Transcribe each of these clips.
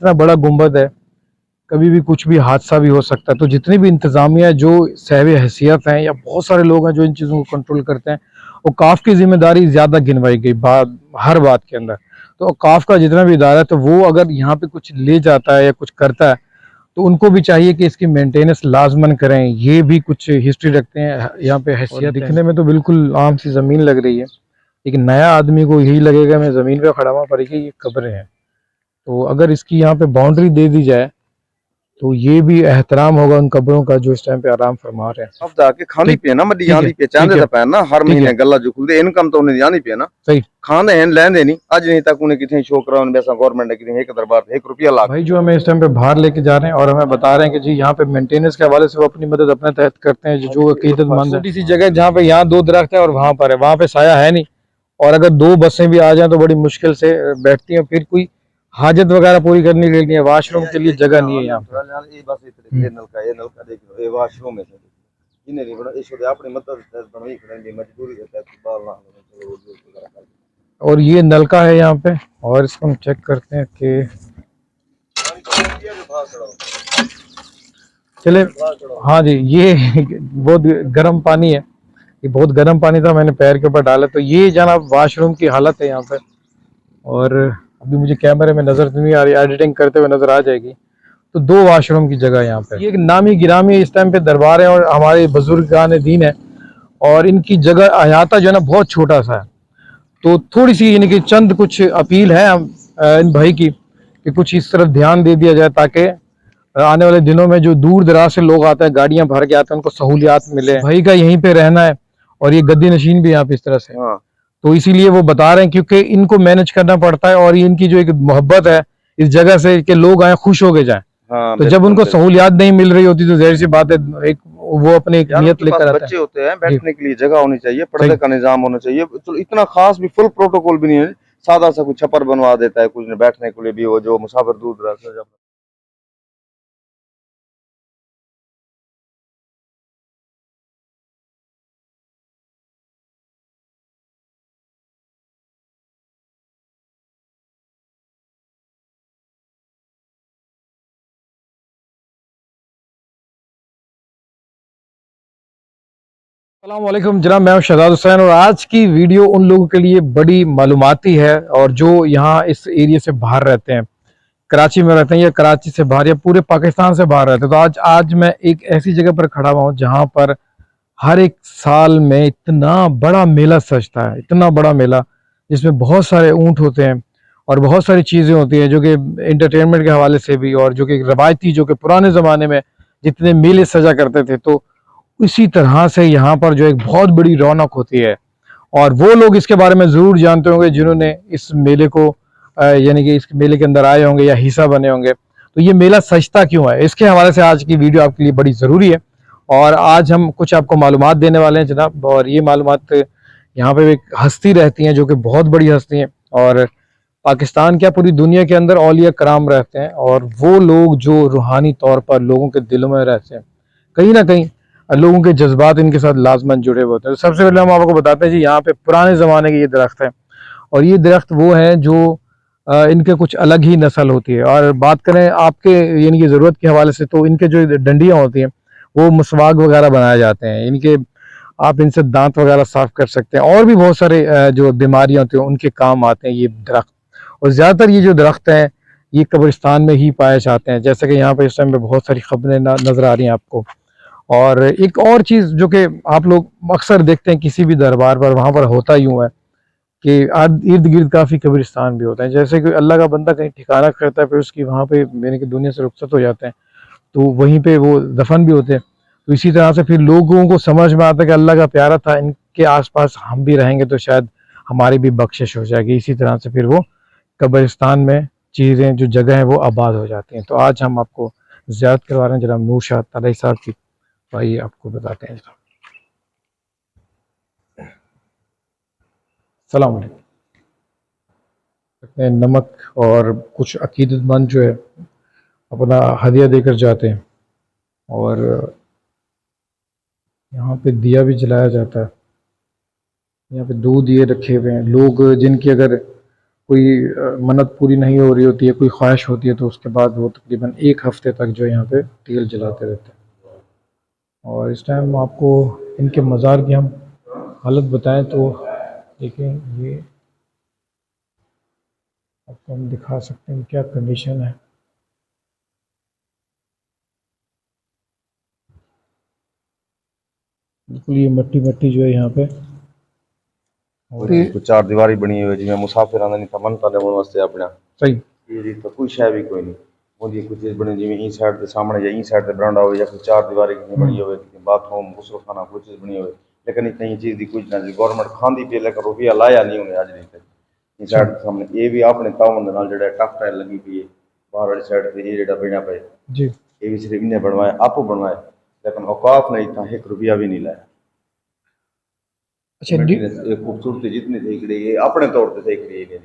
इतना बड़ा गुंबद है, कभी भी कुछ भी हादसा भी हो सकता है। तो जितनी भी इंतजामिया जो सहवे हैसियत हैं या बहुत सारे लोग हैं जो इन चीज़ों को कंट्रोल करते हैं, औकाफ की जिम्मेदारी ज़्यादा गिनवाई गई हर बात के अंदर। तो औकाफ का जितना भी इदारा है, तो वो अगर यहाँ पे कुछ ले जाता है या कुछ करता है, तो उनको भी चाहिए कि इसकी मेंटेनेंस लाजमन करें। ये भी कुछ हिस्ट्री रखते हैं यहाँ पे हैसियत। दिखने में तो बिल्कुल आम सी ज़मीन लग रही है, लेकिन नया आदमी को यही लगेगा मैं ज़मीन पे खड़ा हुआ, पर ये कब्रें हैं। तो अगर इसकी यहाँ पे बाउंड्री दे दी जाए तो ये भी एहतराम होगा उन कब्रों का जो इस टाइम पे आराम फरमा रहे हैं। अब जाके खानी ठीक पे ना मड्डी ठीक आंदी है पे ठीक चांदे है दा पैन ना हर ठीक महीने है गल्ला जो खुलदे इनकम तो उन्हें जानी पे ना सही। खाने हैं लेंदे नहीं आज नहीं तक उन्हें कितने शौक रहा उन्हें वैसा गवर्नमेंट ने कितने एक दरबार ₹1 लाख भाई जो हमें इस टाइम पे बाहर लेके जा रहे हैं और हमें बता रहे हैं कि जी यहाँ पे मेंटेनेंस के हवाले से वो अपनी मदद अपने तहत करते हैं, जो अकीदतमंद है। छोटी सी जगह जहाँ पे यहाँ 2 दरख्त है और वहाँ पर है, वहाँ पे साया है नहीं, और अगर 2 बसें भी आ जाएं तो बड़ी मुश्किल से बैठती हैं। फिर कोई हाजत वगैरह पूरी करने के लिए, वॉशरूम के लिए जगह नहीं है यहाँ पे। ये बस ये नलका देख लो ये वॉशरूम है इन्हें नहीं बड़ा इस अपनी मदद बनवाई खड़े मजबूरी है बाल ना चलो वो और ये नलका है यहाँ पे, और इसको हम चेक करते हैं कि चले। हाँ जी, ये बहुत गर्म पानी है, ये बहुत गर्म पानी था, मैंने पैर के ऊपर डाला। तो ये जनाब वाशरूम की हालत है यहाँ पे, और अभी मुझे कैमरे में नजर नहीं आ रही, एडिटिंग करते हुए नजर आ जाएगी। तो 2 वॉशरूम की जगह यहाँ पे। ये एक नामी गिरामी इस टाइम पे दरबार है और हमारे बुजुर्गान दीन है, और इनकी जगह अहाता जो है ना बहुत छोटा सा है। तो थोड़ी सी यानी कि चंद कुछ अपील है इन भाई की कि कुछ इस तरफ ध्यान दे दिया जाए, ताकि आने वाले दिनों में जो दूर दराज से लोग आते हैं, गाड़ियां भर के आते हैं, उनको सहूलियात मिले। भाई का यहीं पे रहना है, और ये गद्दी नशीन भी यहाँ पे इस तरह से। हाँ तो इसीलिए वो बता रहे हैं, क्योंकि इनको मैनेज करना पड़ता है, और ये इनकी जो एक मोहब्बत है इस जगह से कि लोग आए खुश हो के जाए। हाँ तो जब उनको सहूलियात नहीं मिल रही होती तो जाहिर सी बात है एक वो अपनी एक नियत लेकर आता बच्चे है। होते हैं जी बैठने के लिए जगह होनी चाहिए सही। पर्दे का निजाम होना चाहिए चलो इतना खास भी फुल प्रोटोकॉल भी नहीं है सादा सा कुछ छप्पर बनवा देता है कुछ ने बैठने के लिए भी वो जो मुसाफिर दूर दराज से जब अस्सलाम वालेकुम जनाब, मैं हूं शहजाद हुसैन, और आज की वीडियो उन लोगों के लिए बड़ी मालूमाती है और जो यहाँ इस एरिया से बाहर रहते हैं, कराची में रहते हैं या कराची से बाहर या पूरे पाकिस्तान से बाहर रहते हैं। तो आज मैं एक ऐसी जगह पर खड़ा हुआ हूँ जहाँ पर हर एक साल में इतना बड़ा मेला सजता है, इतना बड़ा मेला जिसमें बहुत सारे ऊँट होते हैं और बहुत सारी चीज़ें होती हैं जो कि एंटरटेनमेंट के हवाले से भी, और जो कि रवायती, जो कि पुराने ज़माने में जितने मेले सजा करते थे, तो इसी तरह से यहाँ पर जो एक बहुत बड़ी रौनक होती है। और वो लोग इसके बारे में ज़रूर जानते होंगे जिन्होंने इस मेले को यानी कि इस मेले के अंदर आए होंगे या हिस्सा बने होंगे। तो ये मेला सजता क्यों है, इसके हवाले से आज की वीडियो आपके लिए बड़ी ज़रूरी है। और आज हम कुछ आपको मालूमात देने वाले हैं जनाब, और ये मालूमात यहाँ पे एक हस्ती रहती हैं जो कि बहुत बड़ी हस्ती हैं, और पाकिस्तान क्या पूरी दुनिया के अंदर औलिया कराम रहते हैं, और वो लोग जो रूहानी तौर पर लोगों के दिलों में रहते हैं, कहीं ना कहीं लोगों के जज्बात इनके साथ लाजमन जुड़े हुए होते हैं। तो सबसे पहले हम आपको बताते हैं जी, यहाँ पे पुराने ज़माने के ये दरख्त है, और ये दरख्त वो हैं जो इनके कुछ अलग ही नस्ल होती है। और बात करें आपके यानी कि ज़रूरत के हवाले से, तो इनके जो डंडियाँ होती हैं वो मसवाक वगैरह बनाए जाते हैं इनके, आप इनसे दांत वगैरह साफ कर सकते हैं, और भी बहुत सारे जो बीमारियां होती हैं उनके काम आते हैं ये दरख्त। और ज़्यादातर ये जो दरख्त हैं ये कब्रिस्तान में ही पाए जाते हैं, जैसे कि यहाँ पे इस टाइम पे बहुत सारी खबरें नज़र आ रही हैं आपको। और एक और चीज़ जो कि आप लोग अक्सर देखते हैं किसी भी दरबार पर, वहाँ पर होता यूँ है कि इर्द गिर्द काफ़ी कब्रिस्तान भी होते हैं। जैसे कि अल्लाह का बंदा कहीं ठिकाना करता है, फिर उसकी वहाँ पे यानी कि दुनिया से रुखसत हो जाते हैं, तो वहीं पे वो दफन भी होते हैं। तो इसी तरह से फिर लोगों को समझ में आता है कि अल्लाह का प्यारा था, इनके आसपास हम भी रहेंगे तो शायद हमारी भी बख्शिश हो जाएगी। इसी तरह से फिर वो कब्रिस्तान में चीज़ें जो जगह हैं वो आबाद हो जाती हैं। तो आज हम आपको ज़ियारत करवा रहे हैं जनाब नूर शाह तलई साहब की। तो आइए आपको बताते हैं जनाब। सलाम अलैकुम। नमक और कुछ अकीदतमंद जो है अपना हदिया देकर जाते हैं, और यहाँ पे दिया भी जलाया जाता है। यहाँ पे 2 दिए रखे हुए हैं। लोग जिनकी अगर कोई मन्नत पूरी नहीं हो रही होती है, कोई ख्वाहिश होती है, तो उसके बाद वो तकरीबन 1 हफ्ते तक जो है यहाँ पे तेल जलाते रहते हैं। और इस टाइम आपको इनके मज़ार की हम हालत बताएं तो देखें, ये आपको हम दिखा सकते हैं क्या कंडीशन है। बिल्कुल ये मट्टी मट्टी जो है यहाँ पे। और ये कोई चार दीवारी बनी हुई है जिवें मुसाफिर आंदा नहीं था मन करने वास्ते अपना सही ये जी तो कोई शय भी कोई नहीं होंदी कोई चीज बनी जिवें ई साइड के सामने या ई साइड ते बरांडा हो या कोई चार दीवारी की बनी हो बाथरूम गुसलखाना कोई चीज बनी हो लेकिन इतना ही चीज दी कुछ ना गवर्नमेंट खांदी पे लेकर रुपया लाया नहीं उन्हें आज नहीं तक ई साइड के सामने ये भी अपने तावन दे नाल जेड़ा टफ टाइल लगी पई है बाहर वाली साइड ते ये जेड़ा बना पे जी। ये भी सिर्फ इन्हें बनवाया आपको बनवाया लेकिन औकाफ ने इतना 1 रुपया भी नहीं लाया। अच्छा ये खूबसूरती जितनी थी करी ये अपने तौर पे थी करी ये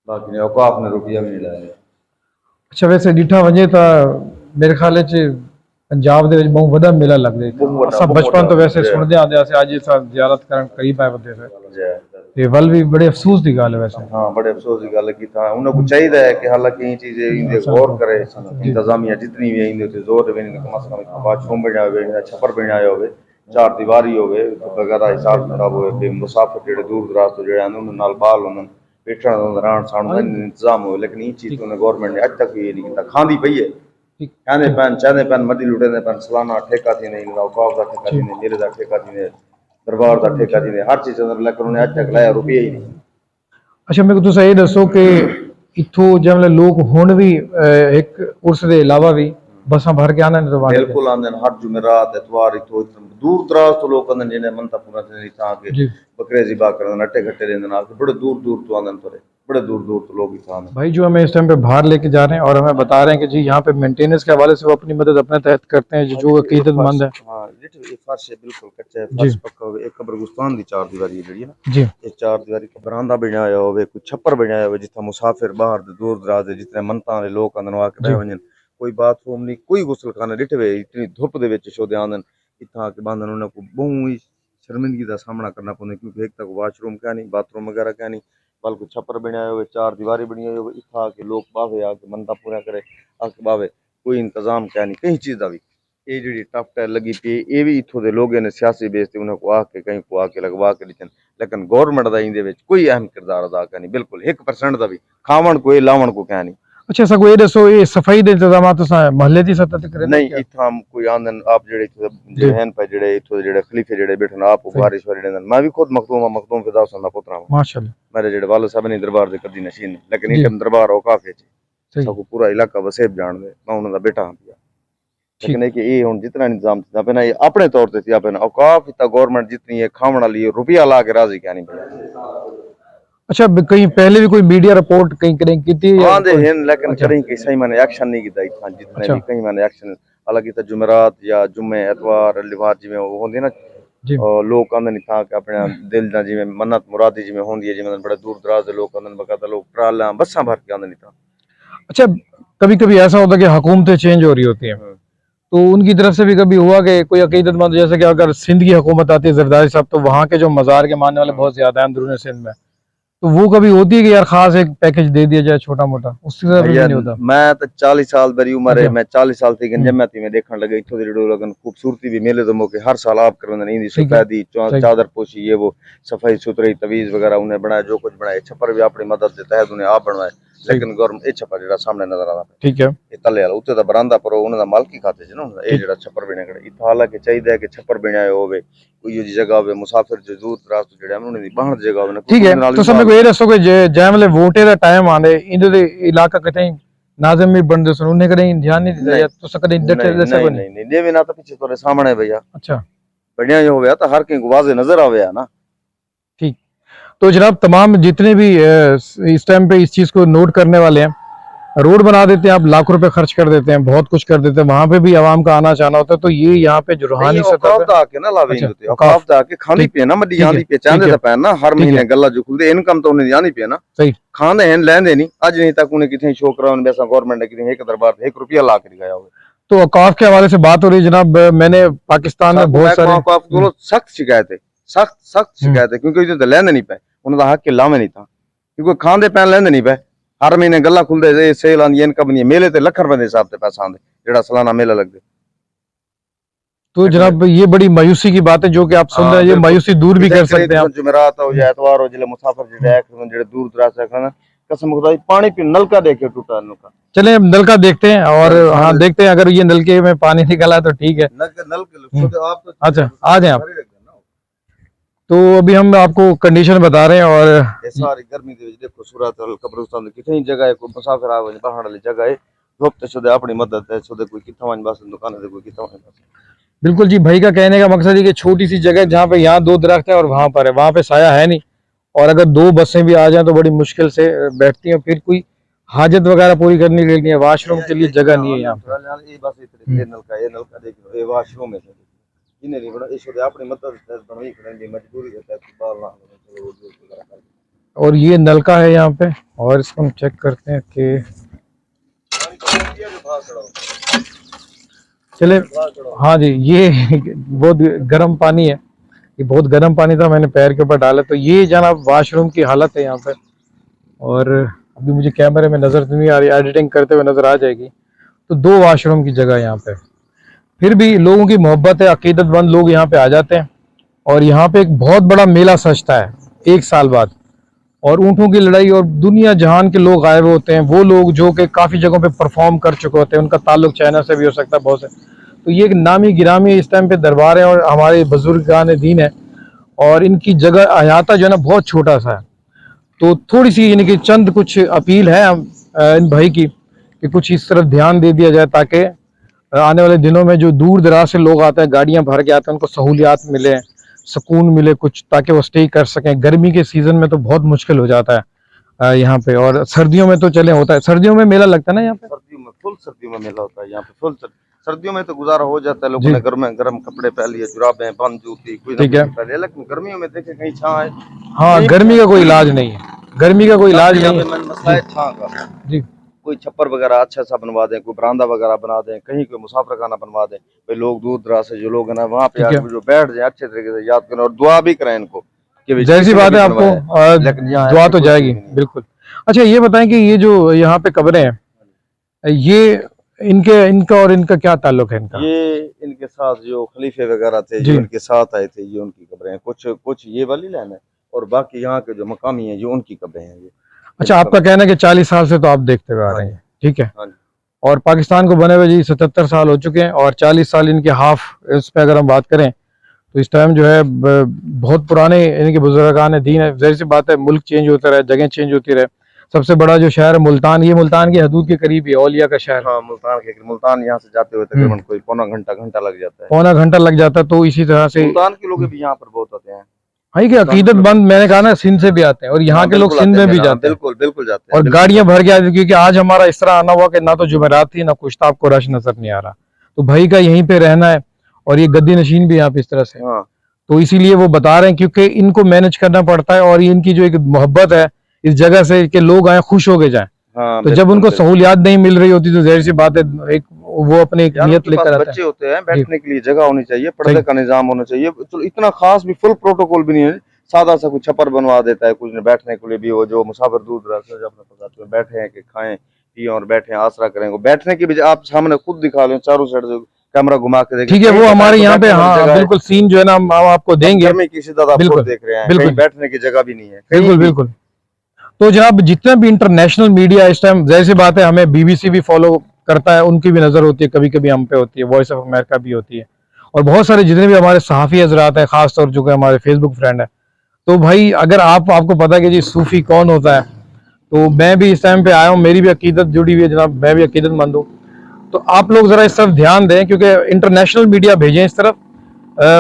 बाकी ने औकाफ ने रुपया भी नहीं लाया। अच्छा वैसे डिठा वजे तो मेरे ख्याल च पंजाब दे विच बहुत वड्डा मेला लगदा है। असां बचपन तो वैसे सुनदे आंदे अस अज इस ज़ियारत करन करीब आए वदे से ते वल भी बड़े अफसोस दी गल है वैसे। हाँ बड़े अफसोस की गल की था उन्हें को चाहिए है कि हालांकि ये चीजें इनके गौर करे इंतजामिया जितनी भी है इनके ते जोर देवे कम से कम बाथरूम बनाया होवे छप्पर बनाया होवे चार दीवारी होवे वगैरह हिसाब किताब होवे मुसाफिर जेड़े दूर दराज तो जेड़े आंदे उन्हें नाल बाल उन्हें बैठण दा रहण सहण दा इंतजाम हो लेकिन ये चीज तो गवर्नमेंट ने आज तक ये नहीं किया खांदी पई है कहने पैन चाहते पैन मदी लुटे पैन सालाना ठेका थी नहीं औकाफ का ठेका थी नहीं मेरे का ठेका थी नहीं दरबार का ठेका थी नहीं हर चीज अंदर लेकर उन्हें आज तक लाया रुपया ही नहीं। अच्छा मेरे को तुसा ये दसो कि इत्थों जब लोग हुण भी एक उर्स दे अलावा भी बसां भर के आने ने रवाना बिल्कुल आंदे हर जुमेरात एतवार इतो दूर दराज तो लोग आंदे जिन्हें मनता पूरा नहीं था के बकरे ज़िबा करन अट्टे घट्टे देंदे ना बड़े दूर दूर तो आंदे तोरे बड़े दूर दूर तो लोग इत्थे आंदे। भाई जो हमें इस टाइम पे बाहर लेके जा रहे हैं और हमें बता रहे हैं कि जी यहाँ पे मेंटेनेंस के हवाले से वो अपनी मदद अपने तहत करते हैं जो अकीदतमंद है। हां ये फर्श है बिल्कुल कच्चा है फर्श पक्का हो एक कब्रिस्तान दी चार दीवारी जेड़ी है ना जी ये चार दीवारी का बरामदा बनाया होवे कोई छप्पर बनाया होवे जिथे मुसाफिर बाहर दे दूर दराज दे जितने मनता वाले लोग आंदन आके बह वंजन कोई बाथरूम नहीं कोई गुसलखाना डिठवे इतनी धुप दे विच शोदे आंदन इत्थे आके बांधन उन्हें को बहु ही शर्मिंदगी का सामना करना पौंदा क्योंकि एक तक वॉशरूम क्या नहीं बाथरूम वगैरह क्या नहीं बल्कि छप्पर बनाया हुए चार दीवारी बनी हुई इत्थे आके लोग बावे आके मनता पूरा करे आके बावे कोई इंतजाम क्या नहीं कहीं चीज का भी ये जी टफ टाइल लगी पी ये भी इत्थों के लोगों ने सियासी बेस ते उन्हें को आके कहीं को आके लगवा के दिखन लेकिन गवर्नमेंट का इंदे विच कोई अहम किरदार अदा कर नहीं बिल्कुल 1% का भी खावन कोई लावन को क्या नहीं। अच्छा सगो ये दसो ये सफाई दे इंतजाम मोहल्ले की सतह ते करें नहीं इत्थां कोई आंदन आप जेड़े जेड़े हैं पे जेड़े इत्थों जेड़े खलीफे जेड़े बैठन आप बारिश वाले दिन मैं भी खुद मखदूम फिदा हुसैन दा पुत्रा हूं माशाल्लाह मेरे जेड़े वालिद साहब ने दरबार दे कदी नशीन लेकिन एक दरबार औकाफ है सबको पूरा इलाका वसेब जान दे मैं उन्हां दा बेटा हां पिया लेकिन है कि ये हुन जितना इंतजाम था पे ना ये अपने तौर ते थी पे ना औकाफ इतना गवर्नमेंट जितनी है खावण वाली रुपया ला के राजी क्या नहीं पिया। अच्छा कहीं पहले भी कोई मीडिया रिपोर्ट कहीं करें की थी हां दे हैं लेकिन कहीं कि सही माने एक्शन नहीं कीता इत्थां जितने भी कहीं माने एक्शन हालांकि तो जुमेरात या जुम्मे एतवार लिवार जिवें होंदी ना और लोग आंदे नहीं था कि अपने दिल दा जिवें मन्नत मुरादी जिवें होंदी है जिवें बड़े दूर दराज दे लोग आंदे बकायदा लोग ट्राला बसां भर के आंदे नहीं था। अच्छा कभी कभी ऐसा होता है कि हुकूमतें चेंज हो रही होती हैं तो उनकी तरफ से भी कभी हुआ कि कोई अकीदतमंद जैसे कि अगर सिंध की हुकूमत आती है जरदारी साहब तो वहाँ के जो मज़ार के मानने वाले बहुत ज्यादा हैं अंदरूनी सिंध में तो वो कभी होती है कि यार खास एक पैकेज दे दिया जाए छोटा मोटा उससे ज्यादा भी नहीं होता। मैं तो 40 साल बरी उम्र है मैं 40 साल थी जमाती में देखने लगे इत्थों दी लगन खूबसूरती भी मेले दे मौके हर साल आप करन नहीं सफेदी चादर पोशी ये वो सफाई सुथरी तवीज वगैरह उन्हें बनाया जो कुछ बनाया छप्पर भी अपनी मदद के तहत उन्हें आप बनवाए लेकिन गवर्नमेंट ए छप्पर जेड़ा सामने नजर आता ठीक है ये तले वाला उत्ते दा बरामदा पर उन्हां दा मालकी खाते च ना ए जेड़ा छप्पर बने खड़ा इत्थे हालांकि चाहिए है कि छप्पर बनाया होवे कोई जी जगह होवे मुसाफिर जो दूर दराज तो जेड़ा उन्हां दी बाहर जगह होवे ठीक है तो समय को ये दसो कि जैमले वोटे दा टाइम आंदे इंदे दे इलाका कतई नाज़िम भी बनदे सन उन्हें कदे ध्यान नहीं दिता या तो सकदे डटे दसे को नहीं नहीं देवे ना तो पीछे तोरे सामने भैया अच्छा बढ़िया जो होवे तो हर के वाजे नजर आवे ना ठीक। तो जनाब तमाम जितने भी इस टाइम पे इस चीज को नोट करने वाले हैं रोड बना देते हैं आप लाख रुपए खर्च कर देते हैं बहुत कुछ कर देते हैं वहां पे भी आवाम का आना जाना होता है तो ये यहाँ पे जो रूहानी सतह पे आके ना लावे होते औकाफ दा के खानी पे ना मदी आंदी पे चांदे दा पैन ना हर महीने गल्ला जो खुलदे इनकम तो उन्हें जानी पे ना सही खाने हैं लेंदे नहीं आज नहीं तक उन्हें किथे शो करावन वैसा गवर्नमेंट ने किथे एक दरबार 1 रुपया ला के गया हो। तो औकाफ के हवाले से बात हो रही है जनाब मैंने पाकिस्तान में बहुत सारे औकाफ को सख्त शिकायत है सख्त शिकायत है क्योंकि जो लेंदे नहीं पे उन्हें हक के लावे नहीं था क्योंकि खांदे पैन लेंदे नहीं पे, हर महीने गल्ला खुलदे सेल आंदी इनकम नहीं मेले ते लख रुपए दे हिसाब ते पैसा आंदे जेड़ा सालाना मेला लगदे। तो जनाब ये बड़ी मायूसी की बात है जो कि आप सुन रहे हैं, ये मायूसी दूर भी कर सकते हैं आप। जुमेरात हो या एतवार हो जिले मुसाफिर जेड़े दूर दराज से रखना कसम खुदा पानी पी नलका देखे टूटा नलका। चले अब नलका देखते हैं और हाँ देखते हैं अगर ये नलके में पानी निकला तो ठीक है। अच्छा आ जाए आप। तो अभी हम आपको कंडीशन बता रहे हैं और सारी गर्मी दे विच देखो सूरत कब्रिस्तान कितनी जगह है कोई मुसाफिर आवे पहाड़ वाली जगह है धोपते शुदे अपनी मदद है शुदे कोई किथा वन बस दुकान दे कोई किथा वन बस। बिल्कुल जी, भाई का कहने का मकसद है कि छोटी सी जगह जहाँ पे यहाँ 2 दरख्त है और वहां पर है, वहां पे साया है नहीं, और अगर 2 बसें भी आ जाएं तो बड़ी मुश्किल से बैठती हैं, फिर कोई हाजत वगैरह पूरी करने के लिए वॉशरूम के लिए जगह नहीं है यहाँ पे। ये बस इतने नलका देख लो ये वॉशरूम है इन्हें नहीं बड़ा इशू दे अपनी मदद बनवाई करेंगे मजबूरी है बाल ना और ये नलका है यहाँ पे, और इसको हम चेक करते हैं कि चले। हाँ जी, ये बहुत गर्म पानी है, ये बहुत गर्म पानी था, मैंने पैर के ऊपर डाला। तो ये जनाब वॉशरूम की हालत है यहाँ पे, और अभी मुझे कैमरे में नज़र नहीं आ रही, एडिटिंग करते हुए नज़र आ जाएगी। तो 2 वॉशरूम की जगह यहाँ पे, फिर भी लोगों की मोहब्बत है, अकीदतमंद लोग यहाँ पे आ जाते हैं, और यहाँ पे एक बहुत बड़ा मेला सजता है 1 साल बाद, और ऊँटों की लड़ाई, और दुनिया जहान के लोग आए हुए होते हैं, वो लोग जो कि काफ़ी जगहों पे परफॉर्म कर चुके होते हैं, उनका ताल्लुक चाइना से भी हो सकता है बहुत से। तो ये एक नामी गिरामी इस टाइम पे दरबार है, और हमारे बुजुर्गान दीन है, और इनकी जगह अहाता जो है ना बहुत छोटा सा है। तो थोड़ी सी यानी कि चंद कुछ अपील है इन भाई की कि कुछ इस तरफ ध्यान दे दिया जाए, ताकि आने वाले दिनों में जो दूर दराज से लोग आते हैं, गाड़ियां भर के आते हैं, उनको सहूलियात मिले, सुकून मिले कुछ, ताकि वो स्टे कर सकें। गर्मी के सीजन में तो बहुत मुश्किल हो जाता है यहाँ पे, और सर्दियों में तो चले होता है, सर्दियों में मेला लगता है ना यहाँ पे, सर्दियों में फुल सर्दियों में मेला होता है यहाँ पे फुल सर्दियों में तो गुजारा हो जाता है, लोगों ने गर्म कपड़े पहन लिए, जुराबें बंद जूती कोई ठीक है, पहले, लेकिन गर्मियों में देखे कहीं छां है। हाँ गर्मी का कोई इलाज नहीं है, गर्मी का कोई इलाज नहीं है। मसला है छां का जी, कोई छप्पर वगैरह अच्छा सा बनवा दें, कोई बरामदा वगैरह बना दें, कहीं कोई मुसाफिर खाना बनवा दें, भाई लोग दूर दराज से जो लोग हैं ना वहाँ पे आके जो बैठ जाए अच्छे तरीके से याद करें और दुआ भी करें इनको। जैसी बात है आपको दुआ तो जाएगी बिल्कुल। अच्छा ये बताएं कि ये जो यहाँ पे कब्रें हैं, ये इनका और इनका क्या ताल्लुक है इनका? ये इनके साथ जो खलीफे वगैरह थे जो इनके साथ आए थे, ये उनकी कब्रें हैं, कुछ ये वाली लाइन है, और बाकी यहाँ के जो मकामी हैं जो उनकी कब्रें हैं ये। अच्छा, आपका कहना है कि 40 साल से तो आप देखते हुए आ रहे हैं, ठीक है, और पाकिस्तान को बने हुए जी 77 साल हो चुके हैं, और 40 साल इनके हाफ इस पे अगर हम बात करें तो इस टाइम जो है बहुत पुराने इनके बुजुर्गान दीन है। ज़ाहिर सी बात है मुल्क चेंज होता रहे, जगह चेंज होती रहे। सबसे बड़ा जो शहर है मुल्तान, ये मुल्तान की हदूद के करीब है, औलिया का शहर। हाँ, मुल्तान यहाँ से जाते हुए तकरीबन कोई पौना घंटा लग जाता है, पौना घंटा लग जाता है। तो इसी तरह से मुल्तान के लोग भी यहाँ पर बहुत आते हैं। हाँ कि अकीदतमंद, मैंने कहा ना, सिंध से भी आते हैं, और यहाँ के लोग सिंध में भी जाते हैं, बिल्कुल जाते हैं, और गाड़ियां भर के आते हैं, क्योंकि आज हमारा इस तरह आना हुआ कि ना तो जुमेरात थी ना कुछ था, आपको रश नजर नहीं आ रहा। तो भाई का यहीं पे रहना है, और ये गद्दी नशीन भी यहाँ पे इस तरह से, तो इसीलिए वो बता रहे हैं, क्योंकि इनको मैनेज करना पड़ता है, और इनकी जो एक मोहब्बत है इस जगह से कि लोग आए खुश होके जाएं। तो जब उनको सहूलियात नहीं मिल रही होती तो जाहिर सी बात है एक वो अपनी एक नियत लेकर आते हैं। बच्चे होते हैं, बैठने के लिए जगह होनी चाहिए, पर्दे का निजाम होना चाहिए, चलो इतना खास भी फुल प्रोटोकॉल भी नहीं है, सादा सा कुछ छप्पर बनवा देता है, कुछ बैठने के लिए भी हो, जो मुसाफिर दूर दराज से अपने पकाते हुए बैठे हैं कि खाएं पिए और बैठे आसरा करेंगे, बैठने की भी आप सामने खुद दिखा लें, चारों साइड से कैमरा घुमा के देखें, ठीक है, वो हमारे यहाँ पे हाँ बिल्कुल सीन जो है ना हम आपको देंगे, गर्मी की शिद्दत आप खुद देख रहे हैं, कहीं बैठने की जगह भी नहीं है, बिल्कुल बिल्कुल। तो जनाब जितना भी इंटरनेशनल मीडिया इस टाइम, जैसी बात है, हमें बीबीसी भी फॉलो करता है, उनकी भी नजर होती है, कभी कभी हम पे होती है, वॉइस ऑफ अमेरिका भी होती है, और बहुत सारे जितने भी हमारे सहाफ़ी हजरात हैं, खासतौर जो कि हमारे फेसबुक फ्रेंड है। तो भाई अगर आपको पता है कि जी सूफी कौन होता है, तो मैं भी इस टाइम पे आया हूँ, मेरी भी अकीदत जुड़ी हुई है जनाब, मैं भी अकीदतमंद हूँ। तो आप लोग जरा इस तरफ ध्यान दें, क्योंकि इंटरनेशनल मीडिया भेजें इस तरफ,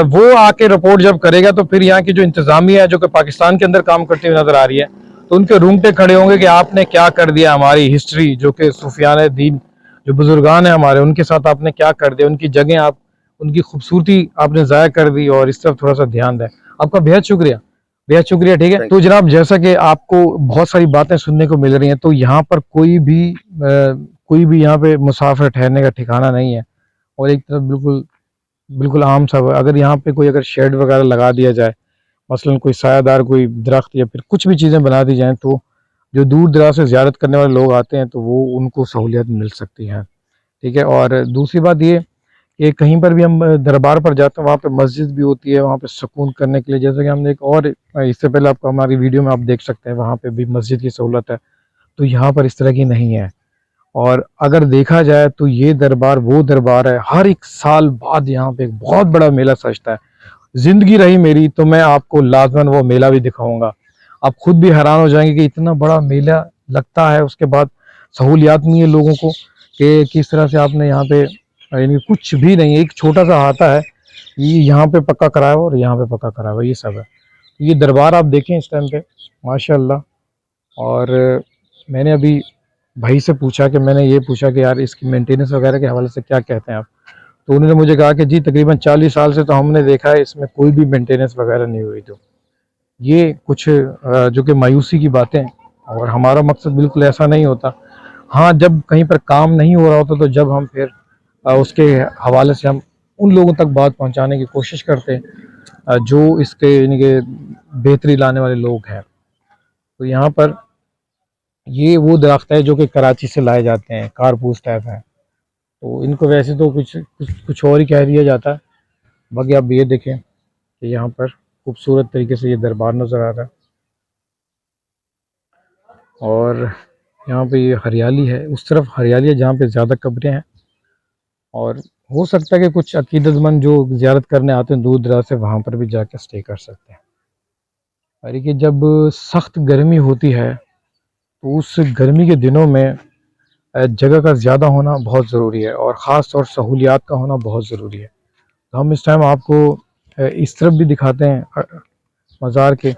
वो आके रिपोर्ट जब करेगा तो फिर यहाँ की जो इंतजामिया है जो कि पाकिस्तान के अंदर काम करती हुई नजर आ रही है, तो उनके रूंगटे खड़े होंगे कि आपने क्या कर दिया, हमारी हिस्ट्री जो कि सूफियान दीन जो बुजुर्गान है हमारे, उनके साथ आपने क्या कर दिया, उनकी जगह आप, उनकी खूबसूरती आपने ज़ाया कर दी, और इस तरफ थोड़ा सा ध्यान दें। आपका बेहद शुक्रिया, बेहद शुक्रिया, ठीक है। तो जनाब जैसा कि आपको बहुत सारी बातें सुनने को मिल रही हैं, तो यहाँ पर कोई भी यहाँ पे मुसाफिर ठहरने का ठिकाना नहीं है, और एक तरफ बिल्कुल आम सा, अगर यहाँ पे कोई शेड वगैरह लगा दिया जाए, मसलन कोई सायादार कोई दरख्त या फिर कुछ भी चीज़ें बना दी जाएं, तो जो दूर दराज से ज़ियारत करने वाले लोग आते हैं तो वो उनको सहूलियत मिल सकती है। ठीक है, और दूसरी बात ये कि कहीं पर भी हम दरबार पर जाते हैं, वहाँ पे मस्जिद भी होती है, वहाँ पे सुकून करने के लिए, जैसे कि हमने एक और इससे पहले आपको हमारी वीडियो में आप देख सकते हैं, वहाँ पे भी मस्जिद की सहूलत है। तो यहाँ पर इस तरह की नहीं है। और अगर देखा जाए तो ये दरबार वो दरबार है, हर एक साल बाद यहाँ पे एक बहुत बड़ा मेला सजता है। ज़िंदगी रही मेरी तो मैं आपको लाज़मन वो मेला भी दिखाऊंगा। आप खुद भी हैरान हो जाएंगे कि इतना बड़ा मेला लगता है, उसके बाद सहूलियात नहीं है लोगों को कि किस तरह से आपने यहाँ पे, यानी कुछ भी नहीं है, एक छोटा सा हाथा है, ये यहाँ पे पक्का करा है और यहाँ पे पक्का करा है, ये सब है। ये दरबार आप देखें इस टाइम पे माशाल्लाह। और मैंने अभी भाई से पूछा कि मैंने ये पूछा कि यार इसकी मेंटेनेंस वगैरह के हवाले से क्या कहते हैं आप, तो उन्होंने मुझे कहा कि जी तकरीबन 40 साल से तो हमने देखा है इसमें कोई भी मेंटेनेंस वगैरह नहीं हुई। तो ये कुछ जो कि मायूसी की बातें हैं, और हमारा मकसद बिल्कुल ऐसा नहीं होता। हाँ, जब कहीं पर काम नहीं हो रहा होता तो जब हम फिर उसके हवाले से हम उन लोगों तक बात पहुंचाने की कोशिश करते हैं जो इसके यानी कि बेहतरी लाने वाले लोग हैं। तो यहाँ पर ये वो दरख्त है जो कि कराची से लाए जाते हैं, कारपूस टाइप है। तो इनको वैसे तो कुछ और ही कह दिया जाता है। बाकी आप ये देखें कि यहाँ पर खूबसूरत तरीके से ये दरबार नज़र आ रहा है, और यहाँ पे ये हरियाली है, उस तरफ हरियाली है जहाँ पे ज़्यादा कब्रें हैं। और हो सकता है कि कुछ अकीदतमंद जो ज़ियारत करने आते हैं दूर दराज से, वहाँ पर भी जाके स्टे कर सकते हैं। और देखिए, जब सख्त गर्मी होती है तो उस गर्मी के दिनों में जगह का ज़्यादा होना बहुत ज़रूरी है, और ख़ास तौर सहूलियात का होना बहुत ज़रूरी है। तो हम इस टाइम आपको इस तरफ भी दिखाते हैं मज़ार के।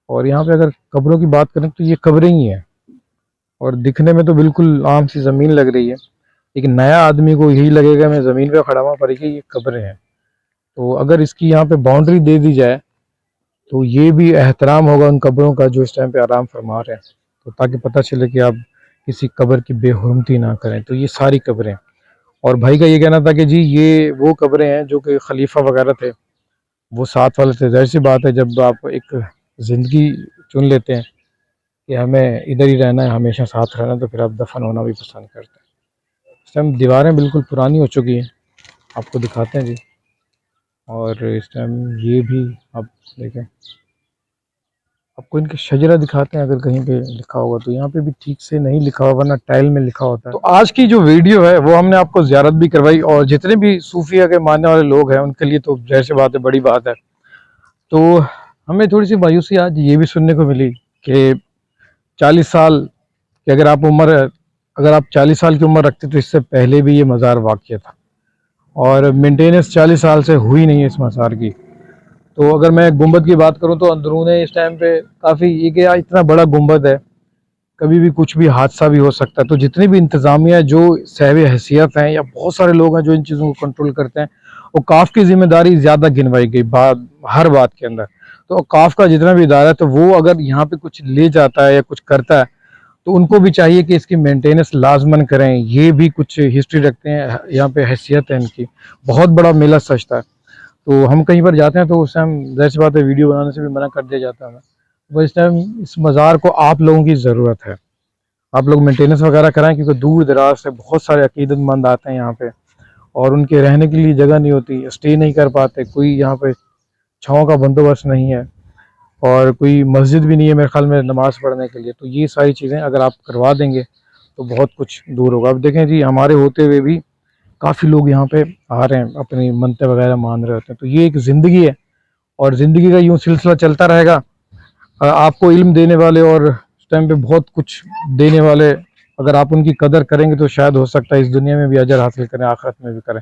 और यहाँ पे अगर कब्रों की बात करें तो ये कब्रें ही हैं, और दिखने में तो बिल्कुल आम सी ज़मीन लग रही है, लेकिन नया आदमी को यही लगेगा मैं ज़मीन पे खड़ा हुआ, पर ये कब्रें हैं। तो अगर इसकी यहाँ पे बाउंड्री दे दी जाए तो ये भी एहतराम होगा उन कब्रों का जो इस टाइम पे आराम फरमा रहे हैं, तो ताकि पता चले कि आप किसी कब्र की बेहुरमती ना करें। तो ये सारी कब्रें, और भाई का ये कहना था कि जी ये वो कब्रें हैं जो कि खलीफा वगैरह थे वो साथ वाले थे। ज़ाहिर सी बात है, जब आप एक ज़िंदगी चुन लेते हैं कि हमें इधर ही रहना है, हमेशा साथ रहना है, तो फिर आप दफन होना भी पसंद करते हैं। इस टाइम दीवारें बिल्कुल पुरानी हो चुकी हैं, आपको दिखाते हैं जी। और इस टाइम ये भी आप देखें, आपको इनके शजरा दिखाते हैं, अगर कहीं पे लिखा होगा तो यहाँ पे भी ठीक से नहीं लिखा होगा, वरना टाइल में लिखा होता है। तो आज की जो वीडियो है वो हमने आपको ज़ियारत भी करवाई, और जितने भी सूफिया के मानने वाले लोग हैं उनके लिए तो जाहिर सी बात है, बड़ी बात है। तो हमें थोड़ी सी मायूसी आज ये भी सुनने को मिली कि 40 साल की अगर आप 40 साल की उम्र रखते तो इससे पहले भी ये मज़ार वाक़या था, और मेंटेनेंस 40 साल से हुई नहीं है इस मज़ार की। तो अगर मैं गुंबद की बात करूं तो अंदरूने इस टाइम पे काफ़ी, ये क्या इतना बड़ा गुंबद है, कभी भी कुछ भी हादसा भी हो सकता है। तो जितनी भी इंतज़ामिया जो साहिब हैसियत हैं या बहुत सारे लोग हैं जो इन चीज़ों को कंट्रोल करते हैं, औकाफ की जिम्मेदारी ज़्यादा गिनवाई गई हर बात के अंदर। तो औकाफ का जितना भी इदारा है, तो वो अगर यहाँ पे कुछ ले जाता है या कुछ करता है तो उनको भी चाहिए कि इसकी मेंटेनेंस लाजमन करें। ये भी कुछ हिस्ट्री रखते हैं, यहाँ पे हैसियत है इनकी, बहुत बड़ा मेला सजता है। तो हम कहीं पर जाते हैं तो उस टाइम ज़ाहिर सी बात है वीडियो बनाने से भी मना कर दिया जाता है हमें। तो इस टाइम इस मज़ार को आप लोगों की ज़रूरत है, आप लोग मेंटेनेंस वगैरह कराएं, क्योंकि दूर दराज से बहुत सारे अकीदतमंद आते हैं यहाँ पे, और उनके रहने के लिए जगह नहीं होती, स्टे नहीं कर पाते, कोई यहाँ पे छाँव का बंदोबस्त नहीं है, और कोई मस्जिद भी नहीं है मेरे ख्याल में नमाज़ पढ़ने के लिए। तो ये सारी चीज़ें अगर आप करवा देंगे तो बहुत कुछ दूर होगा। अब देखें जी, हमारे होते हुए भी काफ़ी लोग यहाँ पे आ रहे हैं, अपनी मनते वगैरह मान रहे होते हैं। तो ये एक ज़िंदगी है, और ज़िंदगी का यूँ सिलसिला चलता रहेगा। आपको इल्म देने वाले और उस टाइम पे बहुत कुछ देने वाले, अगर आप उनकी कदर करेंगे तो शायद हो सकता है इस दुनिया में भी अजर हासिल करें, आखिरत में भी करें।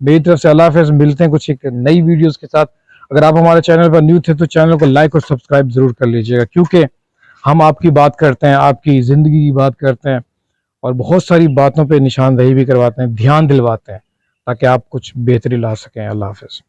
मेरी तरफ से अल्लाह हाफ़िज़, मिलते हैं कुछ एक नई वीडियोज़ के साथ। अगर आप हमारे चैनल पर न्यू थे तो चैनल को लाइक और सब्सक्राइब ज़रूर कर लीजिएगा, क्योंकि हम आपकी बात करते हैं, आपकी ज़िंदगी की बात करते हैं, और बहुत सारी बातों पे निशानदेही भी करवाते हैं, ध्यान दिलवाते हैं, ताकि आप कुछ बेहतरी ला सकें। अल्लाह हाफ़िज़।